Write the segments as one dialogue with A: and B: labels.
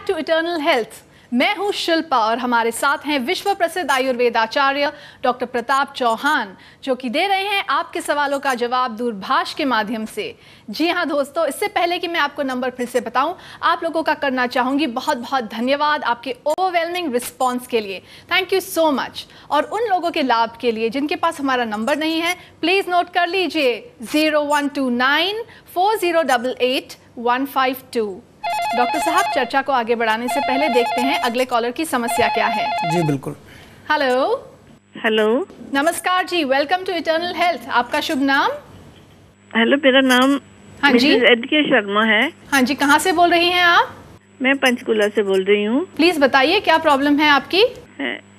A: Back to eternal health. मैं हूं शिल्पा और हमारे साथ हैं विश्व प्रसिद्ध आयुर्वेद आचार्य डॉक्टर प्रताप चौहान, जो कि दे रहे हैं आपके सवालों का जवाब दूरभाष के माध्यम से। जी हां दोस्तों, इससे पहले कि मैं आपको नंबर फिर से बताऊं, आप लोगों का करना चाहूंगी बहुत बहुत धन्यवाद आपके ओवरवेलमिंग रिस्पॉन्स के लिए। Thank you so much. और उन लोगों के लाभ के लिए जिनके पास हमारा नंबर नहीं है, प्लीज नोट कर लीजिए 0129 4088 152। डॉक्टर साहब, चर्चा को आगे बढ़ाने से पहले देखते हैं अगले कॉलर की समस्या क्या है।
B: जी बिल्कुल।
A: हेलो।
C: हेलो,
A: नमस्कार जी, वेलकम टू इटर्नल हेल्थ। आपका शुभ नाम?
C: हेलो, मेरा नाम
A: हाँ जी
C: एडके शर्मा है।
A: हाँ जी, कहाँ से बोल रही हैं आप?
C: मैं पंचकुला से बोल रही हूँ।
A: प्लीज बताइए क्या प्रॉब्लम है आपकी?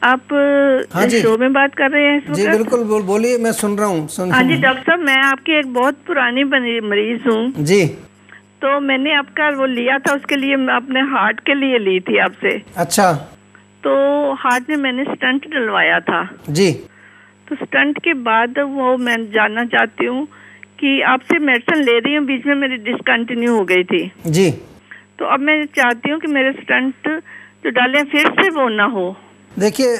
C: आप
B: हाँ जी,
C: शो में बात कर रहे हैं इस
B: जी
C: वक्त?
B: बिल्कुल, बोलिए, मैं सुन रहा हूँ।
C: हाँ जी डॉक्टर साहब, मैं आपकी एक बहुत पुरानी मरीज हूँ।
B: जी।
C: तो मैंने आपका वो लिया था, उसके लिए मैं अपने हार्ट के लिए ली थी आपसे।
B: अच्छा।
C: तो हार्ट में मैंने स्टंट डलवाया था।
B: जी।
C: तो स्टंट के बाद वो मैं जानना चाहती हूँ कि आपसे मेडिसिन ले रही हूँ, बीच में मेरी डिसकंटिन्यू हो गई थी।
B: जी।
C: तो अब मैं चाहती हूँ कि मेरे स्टंट जो डाले फिर से वो ना हो।
B: देखिए,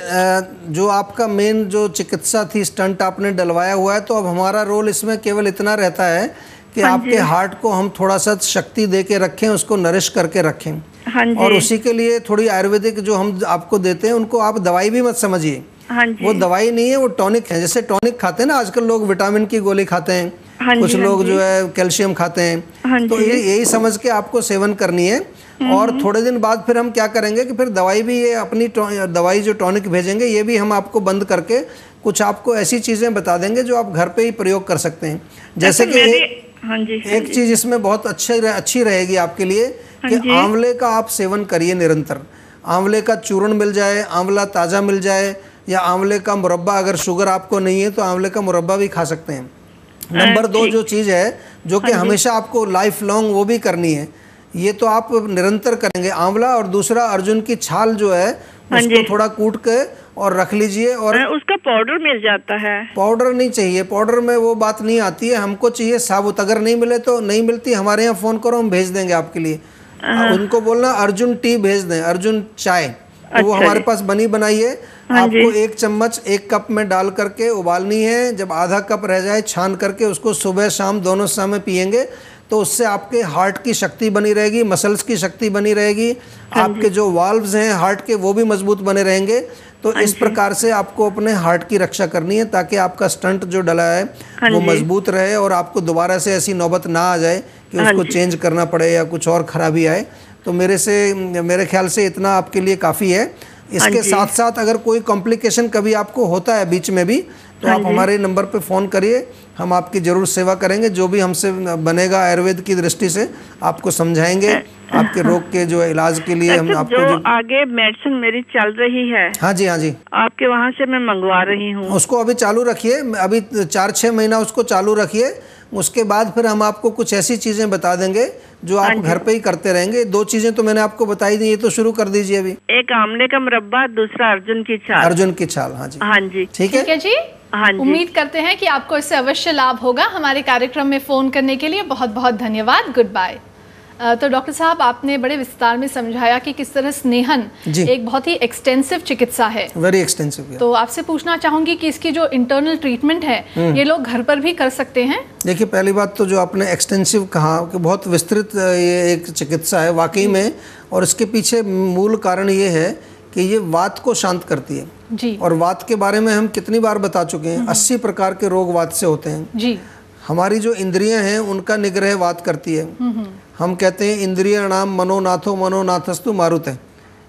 B: जो आपका मेन जो चिकित्सा थी, स्टंट आपने डलवाया हुआ है, तो अब हमारा रोल इसमें केवल इतना रहता है कि आपके हार्ट को हम थोड़ा सा शक्ति दे के रखें, उसको नरिश करके रखें।
C: हाँ जी।
B: और उसी के लिए थोड़ी आयुर्वेदिक जो हम आपको देते हैं, उनको आप दवाई भी मत समझिए।
C: हाँ जी।
B: वो दवाई नहीं है, वो टॉनिक है। जैसे टॉनिक खाते हैं ना आजकल लोग, विटामिन की गोली खाते हैं।
C: हाँ
B: कुछ
C: जी,
B: लोग
C: हाँ
B: जो है कैल्शियम खाते हैं।
C: हाँ
B: तो
C: जी।
B: यही समझ के आपको सेवन करनी है। और थोड़े दिन बाद फिर हम क्या करेंगे कि फिर दवाई भी, ये अपनी दवाई जो टॉनिक भेजेंगे, ये भी हम आपको बंद करके कुछ आपको ऐसी चीज़ें बता देंगे जो आप घर पे ही प्रयोग कर सकते हैं। जैसे कि
C: हाँ जी,
B: एक चीज़ इसमें बहुत अच्छी रहेगी आपके लिए कि आंवले का आप सेवन करिए निरंतर। आंवले का चूर्ण मिल जाए, आंवला ताज़ा मिल जाए, या आंवले का मुरब्बा, अगर शुगर आपको नहीं है तो आंवले का मुरब्बा भी खा सकते हैं। नंबर 2 जो चीज़ है, जो कि हमेशा आपको लाइफ लॉन्ग वो भी करनी है, ये तो आप निरंतर करेंगे, आंवला। और दूसरा, अर्जुन की छाल जो है उसको थोड़ा कूट के और रख लीजिए। और
C: उसका पाउडर मिल जाता है?
B: पाउडर नहीं चाहिए, पाउडर में वो बात नहीं आती है, हमको चाहिए साबुत। अगर नहीं मिले तो नहीं मिलती, हमारे यहाँ फ़ोन करो, हम भेज देंगे आपके लिए। उनको बोलना अर्जुन टी भेज दें, अर्जुन चाय। तो वो हमारे पास बनी बनाई है। आपको 1 चम्मच 1 कप में डाल करके उबालनी है। जब आधा कप रह जाए, छान करके उसको सुबह शाम दोनों समय पिएंगे, तो उससे आपके हार्ट की शक्ति बनी रहेगी, मसल्स की शक्ति बनी रहेगी, आपके जो वाल्व्स हैं हार्ट के वो भी मजबूत बने रहेंगे। तो इस प्रकार से आपको अपने हार्ट की रक्षा करनी है, ताकि आपका स्टंट जो डला है वो मजबूत रहे और आपको दोबारा से ऐसी नौबत ना आ जाए कि उसको चेंज करना पड़े या कुछ और खराबी आए। तो मेरे ख्याल से इतना आपके लिए काफ़ी है। इसके साथ साथ अगर कोई कॉम्प्लिकेशन कभी आपको होता है बीच में भी, तो आप हमारे नंबर पे फ़ोन करिए, हम आपकी ज़रूर सेवा करेंगे। जो भी हमसे बनेगा आयुर्वेद की दृष्टि से आपको समझाएंगे, आपके रोग के जो इलाज के लिए हम आपको
C: जो आगे मेडिसिन मेरी चल रही है।
B: हाँ जी, हाँ जी,
C: आपके वहाँ से मैं मंगवा रही हूँ।
B: उसको अभी चालू रखिए, अभी 4-6 महीना उसको चालू रखिए। उसके बाद फिर हम आपको कुछ ऐसी चीज़ें बता देंगे जो आप घर पे ही करते रहेंगे। 2 चीज़ें तो मैंने आपको बताई दी, ये तो शुरू कर दीजिए अभी।
C: एक आमले का मुरब्बा, दूसरा अर्जुन की छाल।
B: अर्जुन की छाल, हाँ जी।
C: हाँ जी,
B: ठीक है
A: जी।
C: हाँ जी।
A: उम्मीद करते हैं कि आपको इससे अवश्य लाभ होगा। हमारे कार्यक्रम में फ़ोन करने के लिए बहुत बहुत धन्यवाद। Good bye. तो डॉक्टर साहब, आपने बड़े विस्तार में समझाया कि किस तरह स्नेहन एक बहुत ही एक्सटेंसिव चिकित्सा है।
B: Very extensive.
A: तो आपसे पूछना चाहूंगी कि इसकी जो इंटरनल ट्रीटमेंट है, ये लोग घर पर भी कर सकते हैं? देखिए,
B: पहली बात तो जो आपने एक्सटेंसिव कहा कि बहुत विस्तृत ये एक चिकित्सा है वाकई में। और इसके पीछे मूल कारण ये है कि ये वात को शांत करती है
A: जी।
B: और वात के बारे में हम कितनी बार बता चुके हैं, 80 प्रकार के रोग वात से होते हैं
A: जी।
B: हमारी जो इंद्रियां हैं उनका निग्रह वात करती है। हम कहते हैं इंद्रियाणाम मनोनाथो मनोनाथस्तु मारुत है।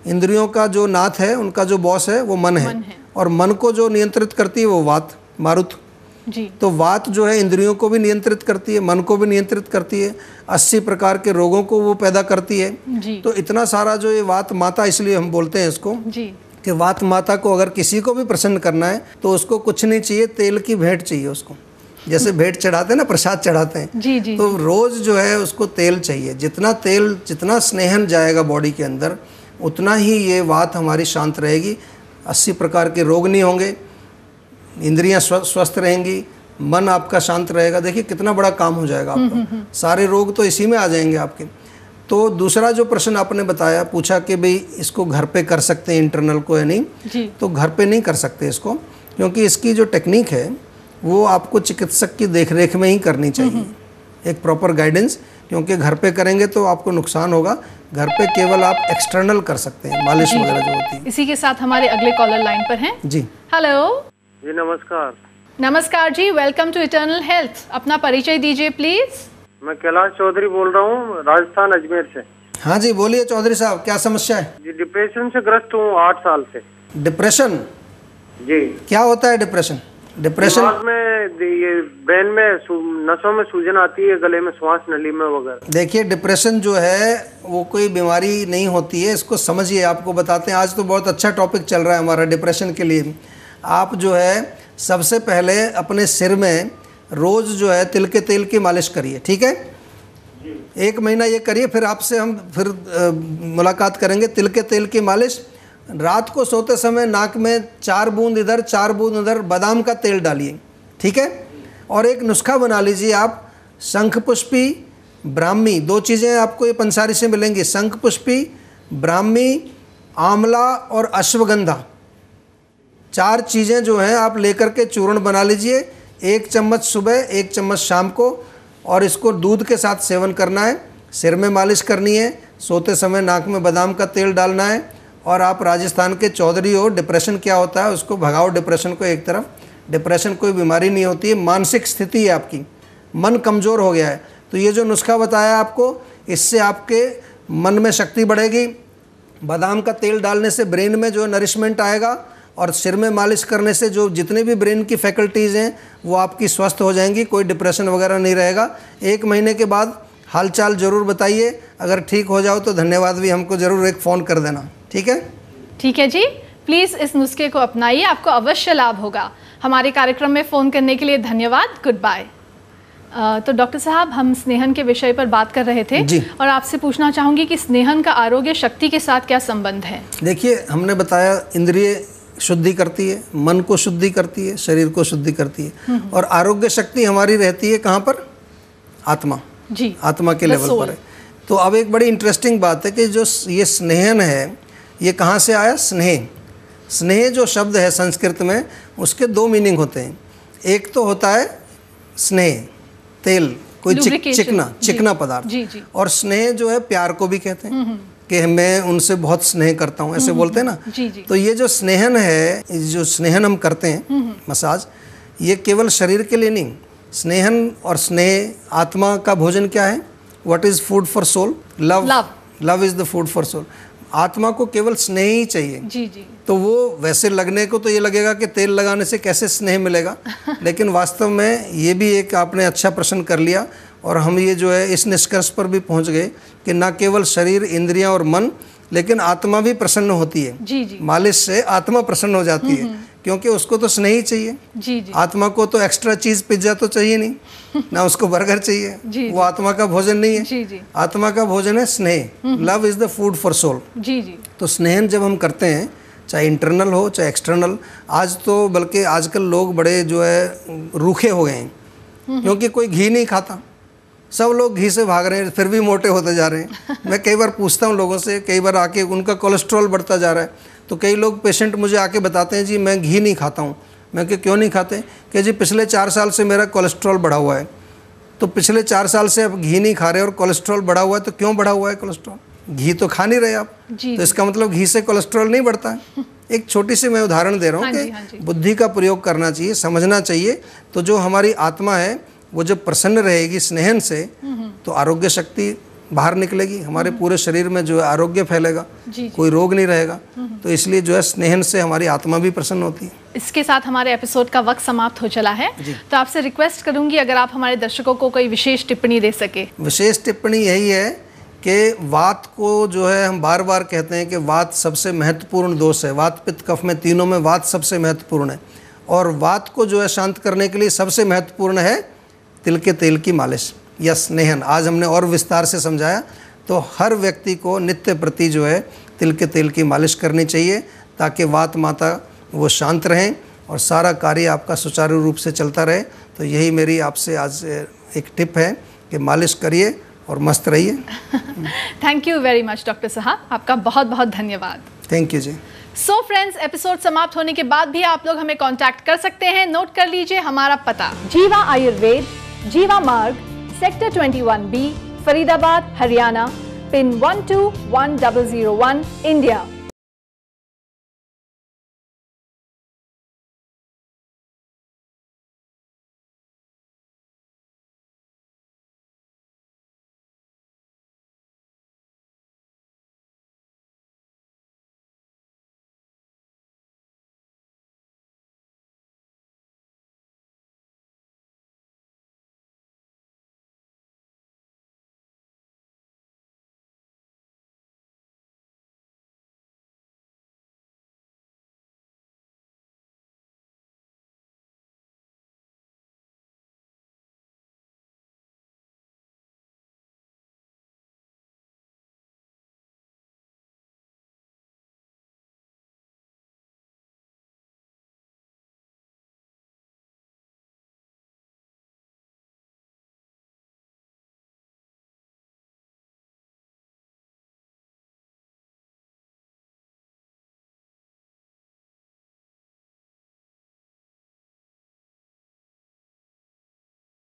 B: इंद्रियों का जो नाथ है, उनका जो बॉस है वो मन है। और मन को जो नियंत्रित करती है वो वात, मारुत
A: जी।
B: तो वात जो है इंद्रियों को भी नियंत्रित करती है, मन को भी नियंत्रित करती है, 80 प्रकार के रोगों को वो पैदा करती है
A: जी।
B: तो इतना सारा जो ये वात माता, इसलिए हम बोलते हैं इसको
A: जी,
B: कि वात माता को अगर किसी को भी प्रसन्न करना है तो उसको कुछ नहीं चाहिए, तेल की भेंट चाहिए उसको। जैसे भेंट चढ़ाते हैं ना, प्रसाद चढ़ाते हैं
A: जी जी।
B: तो रोज़ जो है उसको तेल चाहिए। जितना स्नेहन जाएगा बॉडी के अंदर, उतना ही ये वात हमारी शांत रहेगी, 80 प्रकार के रोग नहीं होंगे, इंद्रियां स्वस्थ रहेंगी, मन आपका शांत रहेगा। देखिए कितना बड़ा काम हो जाएगा आपका, सारे रोग तो इसी में आ जाएंगे आपके। तो दूसरा जो प्रश्न आपने बताया पूछा कि भाई इसको घर पे कर सकते हैं इंटरनल को या नहीं
A: जी।
B: तो घर पे नहीं कर सकते इसको, क्योंकि इसकी जो टेक्निक है वो आपको चिकित्सक की देखरेख में ही करनी चाहिए, एक प्रॉपर गाइडेंस, क्योंकि घर पे करेंगे तो आपको नुकसान होगा। घर पे केवल आप एक्सटर्नल कर सकते हैं, मालिश वगैरह जो होती है।
A: इसी के साथ हमारे अगले कॉलर लाइन पर हैं।
B: जी
A: हेलो
D: जी नमस्कार।
A: नमस्कार जी, वेलकम टू इटर्नल हेल्थ। अपना परिचय दीजिए प्लीज।
D: मैं कैलाश चौधरी बोल रहा हूँ, राजस्थान अजमेर से।
B: हाँ जी बोलिए चौधरी साहब, क्या समस्या है?
D: जी डिप्रेशन से ग्रस्त हूँ 8 साल से।
B: डिप्रेशन?
D: जी।
B: क्या होता है डिप्रेशन? डिप्रेशन
D: दिमाग में, ये ब्रेन में, नसों में सूजन आती है, गले में, श्वास नली में वगैरह।
B: देखिए डिप्रेशन जो है वो कोई बीमारी नहीं होती है, इसको समझिए। आपको बताते हैं, आज तो बहुत अच्छा टॉपिक चल रहा है हमारा डिप्रेशन के लिए। आप जो है सबसे पहले अपने सिर में रोज़ जो है तिल के तेल की मालिश करिए, ठीक है? 1 महीना ये करिए, फिर आपसे हम फिर मुलाकात करेंगे। तिल के तेल की मालिश, रात को सोते समय नाक में 4 बूंद इधर 4 बूंद उधर बादाम का तेल डालिए, ठीक है? और एक नुस्खा बना लीजिए आप, शंखपुष्पी, ब्राह्मी, 2 चीज़ें आपको ये पंसारी से मिलेंगी, शंखपुष्पी, ब्राह्मी, आंवला और अश्वगंधा, 4 चीज़ें जो हैं आप लेकर के चूर्ण बना लीजिए। 1 चम्मच सुबह, 1 चम्मच शाम को, और इसको दूध के साथ सेवन करना है। सिर में मालिश करनी है, सोते समय नाक में बादाम का तेल डालना है। और आप राजस्थान के चौधरी हो, डिप्रेशन क्या होता है उसको भगाओ, डिप्रेशन को एक तरफ। डिप्रेशन कोई बीमारी नहीं होती है, मानसिक स्थिति है आपकी, मन कमज़ोर हो गया है। तो ये जो नुस्खा बताया आपको, इससे आपके मन में शक्ति बढ़ेगी। बादाम का तेल डालने से ब्रेन में जो नरिशमेंट आएगा, और सिर में मालिश करने से जो जितने भी ब्रेन की फैकल्टीज़ हैं वो आपकी स्वस्थ हो जाएंगी, कोई डिप्रेशन वगैरह नहीं रहेगा। 1 महीने के बाद हालचाल ज़रूर बताइए, अगर ठीक हो जाओ तो धन्यवाद भी हमको ज़रूर एक फ़ोन कर देना, ठीक है?
A: ठीक है जी, प्लीज़ इस नुस्खे को अपनाइए, आपको अवश्य लाभ होगा। हमारे कार्यक्रम में फ़ोन करने के लिए धन्यवाद, गुड बाय। तो डॉक्टर साहब, हम स्नेहन के विषय पर बात कर रहे थे
B: जी।
A: और आपसे पूछना चाहूँगी कि स्नेहन का आरोग्य शक्ति के साथ क्या संबंध है?
B: देखिए, हमने बताया इंद्रिय शुद्धि करती है, मन को शुद्धि करती है, शरीर को शुद्धि करती है, और आरोग्य शक्ति हमारी रहती है कहाँ पर? आत्मा
A: जी,
B: आत्मा के लेवल पर है। तो अब एक बड़ी इंटरेस्टिंग बात है कि जो ये स्नेहन है, ये कहाँ से आया? स्नेह। स्नेह जो शब्द है संस्कृत में, उसके 2 मीनिंग होते हैं। एक तो होता है स्नेह, तेल, कोई चिकना पदार्थ, और स्नेह जो है प्यार को भी कहते हैं कि मैं उनसे बहुत स्नेह करता हूँ, ऐसे बोलते हैं ना।
A: जी जी।
B: तो ये जो स्नेहन है, जो स्नेहन हम करते हैं मसाज, ये केवल शरीर के लिए नहीं। स्नेहन और स्नेह, आत्मा का भोजन क्या है? What is food for soul? Love. Love is the food for soul. आत्मा को केवल स्नेह ही चाहिए।
A: जी जी।
B: तो वो वैसे लगने को तो ये लगेगा कि तेल लगाने से कैसे स्नेह मिलेगा, लेकिन वास्तव में ये भी एक आपने अच्छा प्रश्न कर लिया, और हम ये जो है इस निष्कर्ष पर भी पहुंच गए कि ना केवल शरीर, इंद्रियां और मन, लेकिन आत्मा भी प्रसन्न होती है।
A: जी जी।
B: मालिश से आत्मा प्रसन्न हो जाती है, क्योंकि उसको तो स्नेह ही चाहिए।
A: जी जी।
B: आत्मा को तो एक्स्ट्रा चीज, पिज्जा तो चाहिए नहीं, ना उसको बर्गर चाहिए।
A: जी,
B: वो आत्मा का भोजन नहीं है।
A: जी जी।
B: आत्मा का भोजन है स्नेह। Love is the food for soul.
A: जी जी।
B: तो स्नेहन जब हम करते हैं, चाहे इंटरनल हो चाहे एक्सटर्नल, आज तो बल्कि आजकल लोग बड़े जो है रूखे हो गए हैं, क्योंकि कोई घी नहीं खाता, सब लोग घी से भाग रहे हैं, फिर भी मोटे होते जा रहे हैं। मैं कई बार पूछता हूँ लोगों से, कई बार आके उनका कोलेस्ट्रॉल बढ़ता जा रहा है, तो कई लोग पेशेंट मुझे आके बताते हैं जी मैं घी नहीं खाता हूँ। मैं कि क्यों नहीं खाते? कि जी पिछले 4 साल से मेरा कोलेस्ट्रॉल बढ़ा हुआ है। तो पिछले 4 साल से आप घी नहीं खा रहे और कोलेस्ट्रॉल बढ़ा हुआ है, तो क्यों बढ़ा हुआ है कोलेस्ट्रॉल? घी तो खा नहीं रहे आप, तो इसका मतलब घी से कोलेस्ट्रॉल नहीं बढ़ता है। एक छोटी सी मैं उदाहरण दे रहा हूँ कि बुद्धि का प्रयोग करना चाहिए, समझना चाहिए। तो जो हमारी आत्मा है वो जब प्रसन्न रहेगी स्नेहन से, तो आरोग्य शक्ति बाहर निकलेगी, हमारे पूरे शरीर में जो है आरोग्य फैलेगा, कोई रोग नहीं रहेगा। तो इसलिए जो है स्नेहन से हमारी आत्मा भी प्रसन्न होती है।
A: इसके साथ हमारे एपिसोड का वक्त समाप्त हो चला है, तो आपसे रिक्वेस्ट करूंगी अगर आप हमारे दर्शकों को कोई विशेष टिप्पणी दे सके।
B: विशेष टिप्पणी यही है कि वात को जो है हम बार बार कहते हैं कि वात सबसे महत्वपूर्ण दोष है। वात पित्त कफ में तीनों में वात सबसे महत्वपूर्ण है, और वात को जो है शांत करने के लिए सबसे महत्वपूर्ण है तिल के तेल की मालिश या स्नेहन। आज हमने और विस्तार से समझाया। तो हर व्यक्ति को नित्य प्रति जो है तिल के तेल की मालिश करनी चाहिए, ताकि वात माता वो शांत रहें और सारा कार्य आपका सुचारू रूप से चलता रहे। तो यही मेरी आपसे आज एक टिप है कि मालिश करिए और मस्त रहिए।
A: Thank you very much doctor साहब, आपका बहुत बहुत धन्यवाद।
B: थैंक यू जी।
A: सो फ्रेंड्स, एपिसोड समाप्त होने के बाद भी आप लोग हमें कांटेक्ट कर सकते हैं। नोट कर लीजिए हमारा पता: जीवा आयुर्वेद, जीवा मार्ग, sector 21B, Faridabad, Haryana, pin 121001, India.